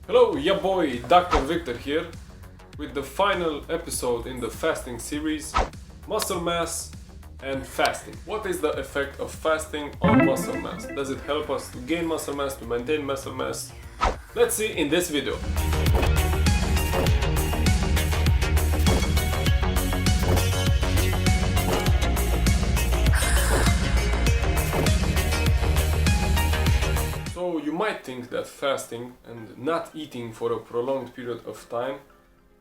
Hello, ya boy, Dr. Victor here with the final episode in the fasting series, muscle mass and fasting. What is the effect of fasting on muscle mass? Does it help us to gain muscle mass, to maintain muscle mass? Let's see in this video. So you might think that fasting and not eating for a prolonged period of time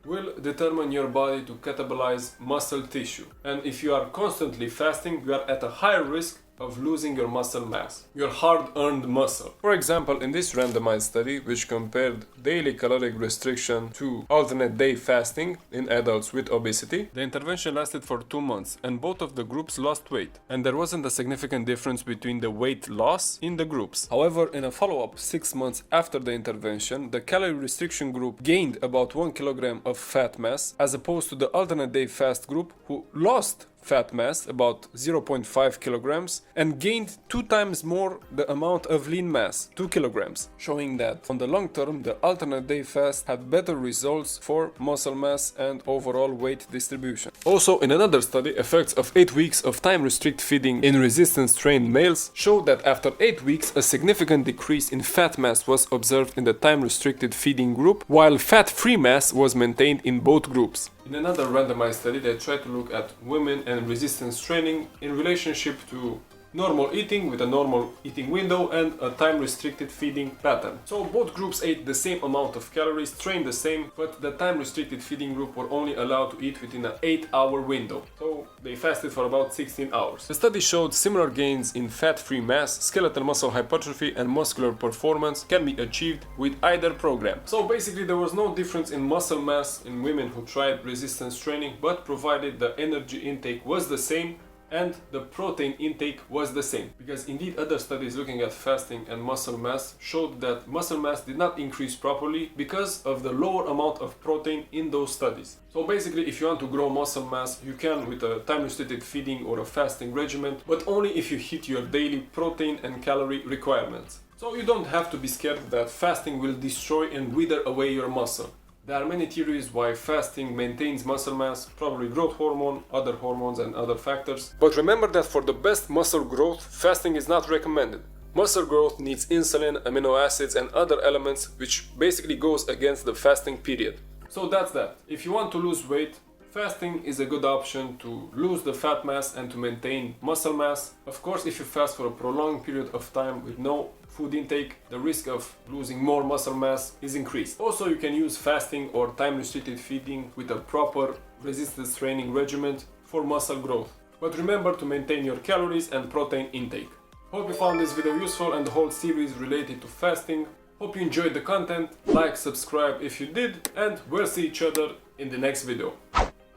will determine your body to catabolize muscle tissue. And if you are constantly fasting, you are at a higher risk of losing your muscle mass, your hard-earned muscle. For example, in this randomized study, which compared daily caloric restriction to alternate day fasting in adults with obesity, the intervention lasted for 2 months and both of the groups lost weight. And there wasn't a significant difference between the weight loss in the groups. However, in a follow-up 6 months after the intervention, the calorie restriction group gained about 1 kilogram of fat mass, as opposed to the alternate day fast group who lost fat mass, about 0.5 kilograms, and gained 2 times more the amount of lean mass, 2 kilograms, showing that on the long term the alternate day fast had better results for muscle mass and overall weight distribution. Also, in another study, effects of 8 weeks of time restrict feeding in resistance trained males showed that after 8 weeks a significant decrease in fat mass was observed in the time restricted feeding group, while fat free mass was maintained in both groups. In another randomized study, they tried to look at women and resistance training in relationship to normal eating with a normal eating window and a time-restricted feeding pattern. So both groups ate the same amount of calories, trained the same, but the time-restricted feeding group were only allowed to eat within an 8-hour window. So they fasted for about 16 hours. The study showed similar gains in fat-free mass, skeletal muscle hypertrophy and muscular performance can be achieved with either program. So basically there was no difference in muscle mass in women who tried resistance training, but provided the energy intake was the same and the protein intake was the same. Because indeed other studies looking at fasting and muscle mass showed that muscle mass did not increase properly because of the lower amount of protein in those studies. So basically if you want to grow muscle mass, you can with a time-restricted feeding or a fasting regimen, but only if you hit your daily protein and calorie requirements. So you don't have to be scared that fasting will destroy and wither away your muscle. There are many theories why fasting maintains muscle mass, probably growth hormone, other hormones and other factors. But remember that for the best muscle growth, fasting is not recommended. Muscle growth needs insulin, amino acids and other elements, which basically goes against the fasting period. So that's that. If you want to lose weight, fasting is a good option to lose the fat mass and to maintain muscle mass. Of course, if you fast for a prolonged period of time with no food intake, the risk of losing more muscle mass is increased. Also, you can use fasting or time-restricted feeding with a proper resistance training regimen for muscle growth. But remember to maintain your calories and protein intake. Hope you found this video useful and the whole series related to fasting. Hope you enjoyed the content. Like, subscribe if you did, and we'll see each other in the next video.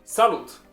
Salut!